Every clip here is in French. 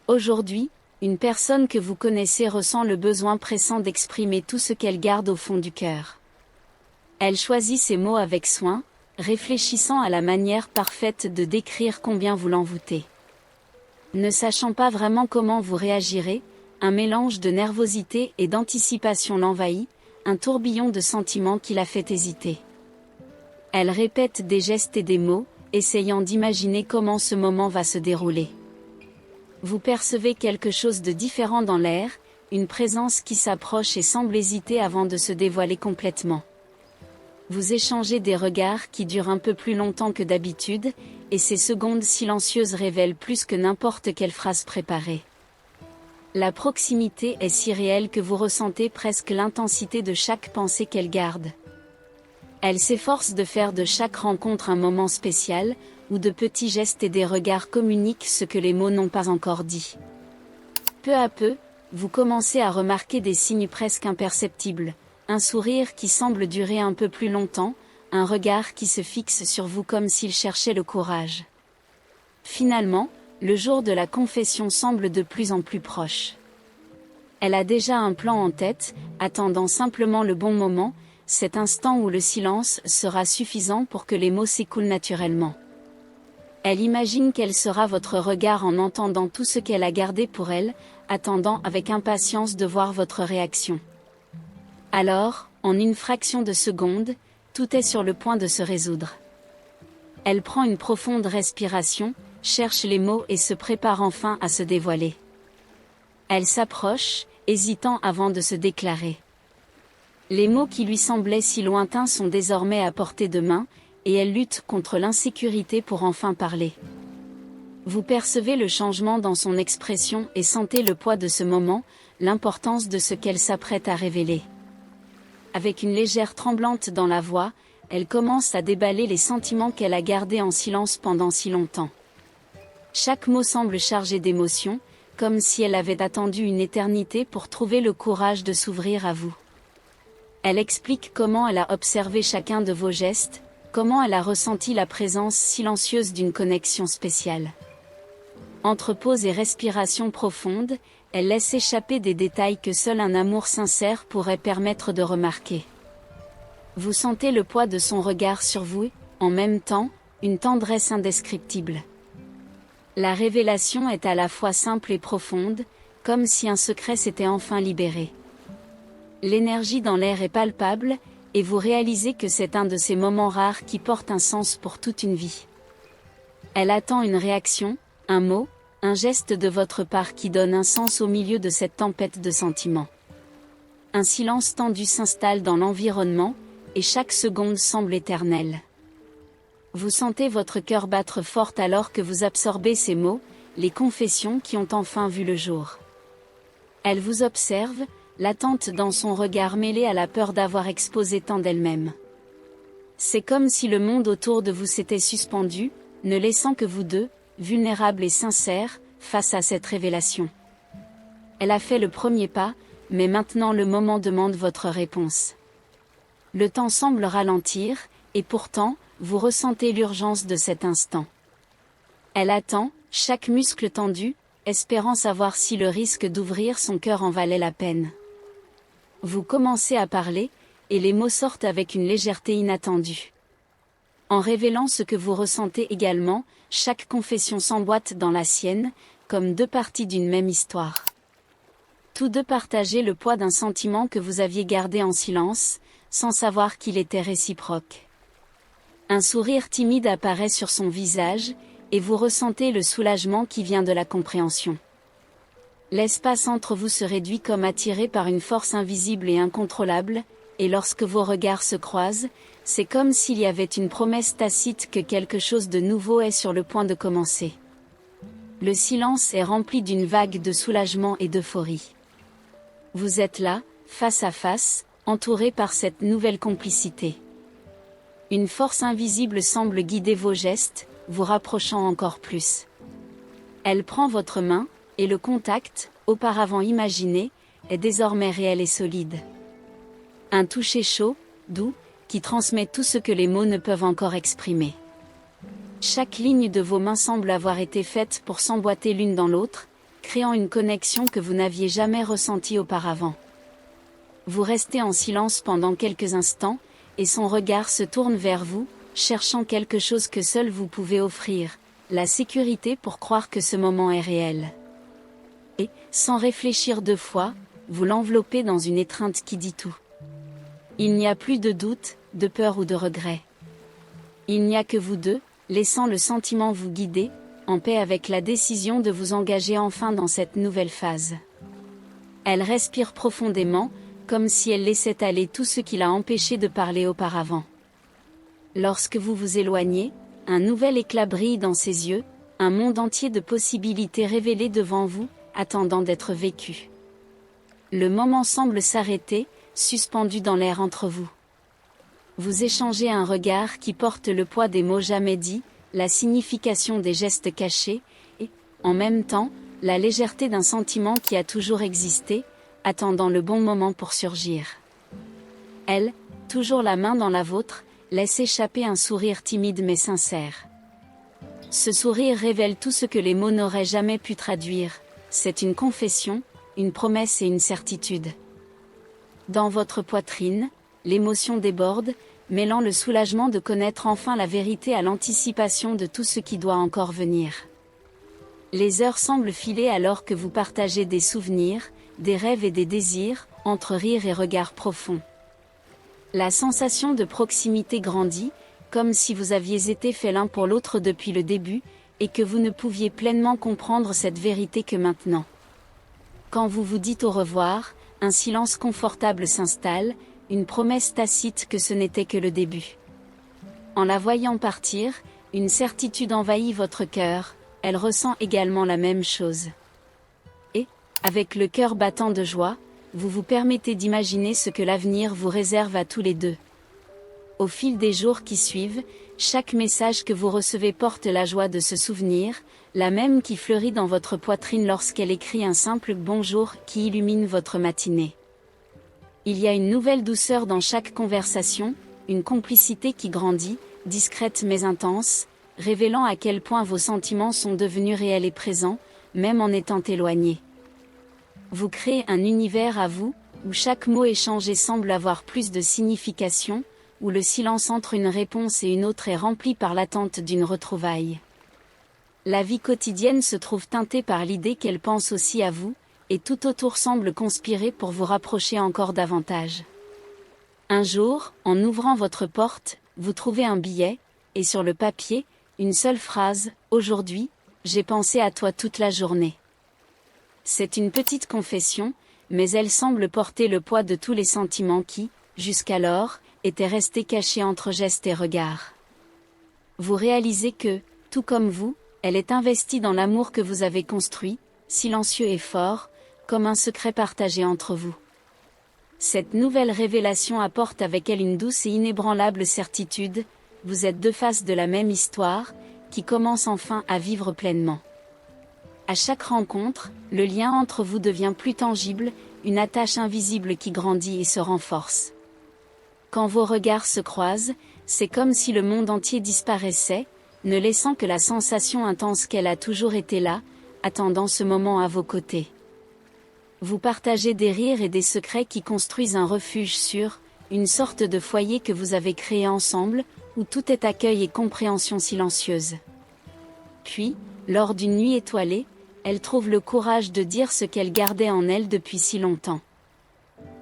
Aujourd'hui, une personne que vous connaissez ressent le besoin pressant d'exprimer tout ce qu'elle garde au fond du cœur. Elle choisit ses mots avec soin, réfléchissant à la manière parfaite de décrire combien vous l'envoûtez. Ne sachant pas vraiment comment vous réagirez, un mélange de nervosité et d'anticipation l'envahit, un tourbillon de sentiments qui la fait hésiter. Elle répète des gestes et des mots, essayant d'imaginer comment ce moment va se dérouler. Vous percevez quelque chose de différent dans l'air, une présence qui s'approche et semble hésiter avant de se dévoiler complètement. Vous échangez des regards qui durent un peu plus longtemps que d'habitude, et ces secondes silencieuses révèlent plus que n'importe quelle phrase préparée. La proximité est si réelle que vous ressentez presque l'intensité de chaque pensée qu'elle garde. Elle s'efforce de faire de chaque rencontre un moment spécial, où de petits gestes et des regards communiquent ce que les mots n'ont pas encore dit. Peu à peu, vous commencez à remarquer des signes presque imperceptibles, un sourire qui semble durer un peu plus longtemps, un regard qui se fixe sur vous comme s'il cherchait le courage. Finalement, le jour de la confession semble de plus en plus proche. Elle a déjà un plan en tête, attendant simplement le bon moment, cet instant où le silence sera suffisant pour que les mots s'écoulent naturellement. Elle imagine quel sera votre regard en entendant tout ce qu'elle a gardé pour elle, attendant avec impatience de voir votre réaction. Alors, en une fraction de seconde, tout est sur le point de se résoudre. Elle prend une profonde respiration, cherche les mots et se prépare enfin à se dévoiler. Elle s'approche, hésitant avant de se déclarer. Les mots qui lui semblaient si lointains sont désormais à portée de main, et elle lutte contre l'insécurité pour enfin parler. Vous percevez le changement dans son expression et sentez le poids de ce moment, l'importance de ce qu'elle s'apprête à révéler. Avec une légère tremblante dans la voix, elle commence à déballer les sentiments qu'elle a gardés en silence pendant si longtemps. Chaque mot semble chargé d'émotion, comme si elle avait attendu une éternité pour trouver le courage de s'ouvrir à vous. Elle explique comment elle a observé chacun de vos gestes, comment elle a ressenti la présence silencieuse d'une connexion spéciale. Entre pause et respiration profonde, elle laisse échapper des détails que seul un amour sincère pourrait permettre de remarquer. Vous sentez le poids de son regard sur vous, en même temps, une tendresse indescriptible. La révélation est à la fois simple et profonde, comme si un secret s'était enfin libéré. L'énergie dans l'air est palpable, et vous réalisez que c'est un de ces moments rares qui portent un sens pour toute une vie. Elle attend une réaction, un mot, un geste de votre part qui donne un sens au milieu de cette tempête de sentiments. Un silence tendu s'installe dans l'environnement, et chaque seconde semble éternelle. Vous sentez votre cœur battre fort alors que vous absorbez ces mots, les confessions qui ont enfin vu le jour. Elle vous observe, l'attente dans son regard mêlée à la peur d'avoir exposé tant d'elle-même. C'est comme si le monde autour de vous s'était suspendu, ne laissant que vous deux, vulnérables et sincères, face à cette révélation. Elle a fait le premier pas, mais maintenant le moment demande votre réponse. Le temps semble ralentir, et pourtant, vous ressentez l'urgence de cet instant. Elle attend, chaque muscle tendu, espérant savoir si le risque d'ouvrir son cœur en valait la peine. Vous commencez à parler, et les mots sortent avec une légèreté inattendue. En révélant ce que vous ressentez également, chaque confession s'emboîte dans la sienne, comme deux parties d'une même histoire. Tous deux partagez le poids d'un sentiment que vous aviez gardé en silence, sans savoir qu'il était réciproque. Un sourire timide apparaît sur son visage, et vous ressentez le soulagement qui vient de la compréhension. L'espace entre vous se réduit comme attiré par une force invisible et incontrôlable, et lorsque vos regards se croisent, c'est comme s'il y avait une promesse tacite que quelque chose de nouveau est sur le point de commencer. Le silence est rempli d'une vague de soulagement et d'euphorie. Vous êtes là, face à face, entouré par cette nouvelle complicité. Une force invisible semble guider vos gestes, vous rapprochant encore plus. Elle prend votre main, et le contact, auparavant imaginé, est désormais réel et solide. Un toucher chaud, doux, qui transmet tout ce que les mots ne peuvent encore exprimer. Chaque ligne de vos mains semble avoir été faite pour s'emboîter l'une dans l'autre, créant une connexion que vous n'aviez jamais ressentie auparavant. Vous restez en silence pendant quelques instants, et son regard se tourne vers vous, cherchant quelque chose que seul vous pouvez offrir, la sécurité pour croire que ce moment est réel. Et, sans réfléchir deux fois, vous l'enveloppez dans une étreinte qui dit tout. Il n'y a plus de doute, de peur ou de regret. Il n'y a que vous deux, laissant le sentiment vous guider, en paix avec la décision de vous engager enfin dans cette nouvelle phase. Elle respire profondément, comme si elle laissait aller tout ce qui l'a empêché de parler auparavant. Lorsque vous vous éloignez, un nouvel éclat brille dans ses yeux, un monde entier de possibilités révélées devant vous, attendant d'être vécu. Le moment semble s'arrêter, suspendu dans l'air entre vous. Vous échangez un regard qui porte le poids des mots jamais dits, la signification des gestes cachés, et, en même temps, la légèreté d'un sentiment qui a toujours existé, attendant le bon moment pour surgir. Elle, toujours la main dans la vôtre, laisse échapper un sourire timide mais sincère. Ce sourire révèle tout ce que les mots n'auraient jamais pu traduire, c'est une confession, une promesse et une certitude. Dans votre poitrine, l'émotion déborde, mêlant le soulagement de connaître enfin la vérité à l'anticipation de tout ce qui doit encore venir. Les heures semblent filer alors que vous partagez des souvenirs, des rêves et des désirs, entre rires et regards profonds. La sensation de proximité grandit, comme si vous aviez été fait l'un pour l'autre depuis le début, et que vous ne pouviez pleinement comprendre cette vérité que maintenant. Quand vous vous dites au revoir, un silence confortable s'installe, une promesse tacite que ce n'était que le début. En la voyant partir, une certitude envahit votre cœur, elle ressent également la même chose. Et, avec le cœur battant de joie, vous vous permettez d'imaginer ce que l'avenir vous réserve à tous les deux. Au fil des jours qui suivent, chaque message que vous recevez porte la joie de se souvenir, la même qui fleurit dans votre poitrine lorsqu'elle écrit un simple bonjour qui illumine votre matinée. Il y a une nouvelle douceur dans chaque conversation, une complicité qui grandit, discrète mais intense, révélant à quel point vos sentiments sont devenus réels et présents, même en étant éloignés. Vous créez un univers à vous, où chaque mot échangé semble avoir plus de signification, où le silence entre une réponse et une autre est rempli par l'attente d'une retrouvaille. La vie quotidienne se trouve teintée par l'idée qu'elle pense aussi à vous, et tout autour semble conspirer pour vous rapprocher encore davantage. Un jour, en ouvrant votre porte, vous trouvez un billet, et sur le papier, une seule phrase, « Aujourd'hui, j'ai pensé à toi toute la journée ». C'est une petite confession, mais elle semble porter le poids de tous les sentiments qui, jusqu'alors, étaient restés cachés entre gestes et regards. Vous réalisez que, tout comme vous, elle est investie dans l'amour que vous avez construit, silencieux et fort, comme un secret partagé entre vous. Cette nouvelle révélation apporte avec elle une douce et inébranlable certitude, vous êtes deux faces de la même histoire, qui commence enfin à vivre pleinement. À chaque rencontre, le lien entre vous devient plus tangible, une attache invisible qui grandit et se renforce. Quand vos regards se croisent, c'est comme si le monde entier disparaissait, ne laissant que la sensation intense qu'elle a toujours été là, attendant ce moment à vos côtés. Vous partagez des rires et des secrets qui construisent un refuge sûr, une sorte de foyer que vous avez créé ensemble, où tout est accueil et compréhension silencieuse. Puis, lors d'une nuit étoilée, elle trouve le courage de dire ce qu'elle gardait en elle depuis si longtemps.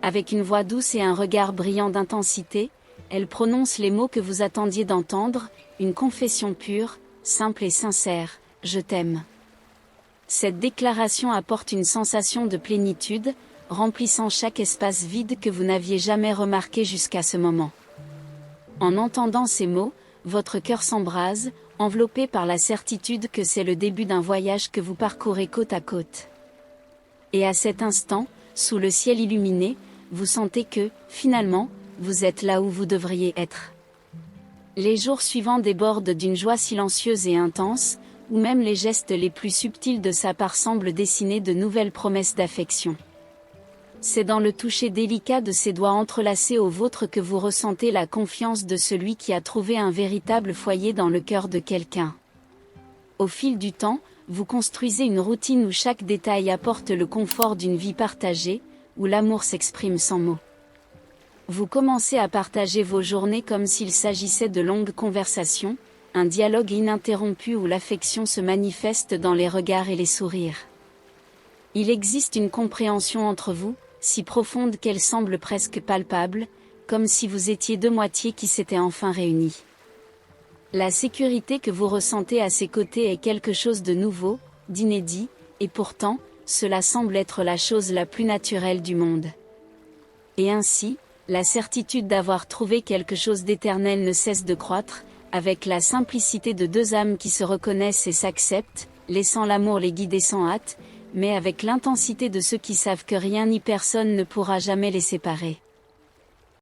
Avec une voix douce et un regard brillant d'intensité, elle prononce les mots que vous attendiez d'entendre, une confession pure, simple et sincère, « Je t'aime ». Cette déclaration apporte une sensation de plénitude, remplissant chaque espace vide que vous n'aviez jamais remarqué jusqu'à ce moment. En entendant ces mots, votre cœur s'embrase, enveloppé par la certitude que c'est le début d'un voyage que vous parcourez côte à côte. Et à cet instant, sous le ciel illuminé, vous sentez que, finalement, vous êtes là où vous devriez être. Les jours suivants débordent d'une joie silencieuse et intense, où même les gestes les plus subtils de sa part semblent dessiner de nouvelles promesses d'affection. C'est dans le toucher délicat de ses doigts entrelacés aux vôtres que vous ressentez la confiance de celui qui a trouvé un véritable foyer dans le cœur de quelqu'un. Au fil du temps, vous construisez une routine où chaque détail apporte le confort d'une vie partagée, où l'amour s'exprime sans mots. Vous commencez à partager vos journées comme s'il s'agissait de longues conversations, un dialogue ininterrompu où l'affection se manifeste dans les regards et les sourires. Il existe une compréhension entre vous, si profonde qu'elle semble presque palpable, comme si vous étiez deux moitiés qui s'étaient enfin réunies. La sécurité que vous ressentez à ses côtés est quelque chose de nouveau, d'inédit, et pourtant, cela semble être la chose la plus naturelle du monde. Et ainsi, la certitude d'avoir trouvé quelque chose d'éternel ne cesse de croître, avec la simplicité de deux âmes qui se reconnaissent et s'acceptent, laissant l'amour les guider sans hâte, mais avec l'intensité de ceux qui savent que rien ni personne ne pourra jamais les séparer.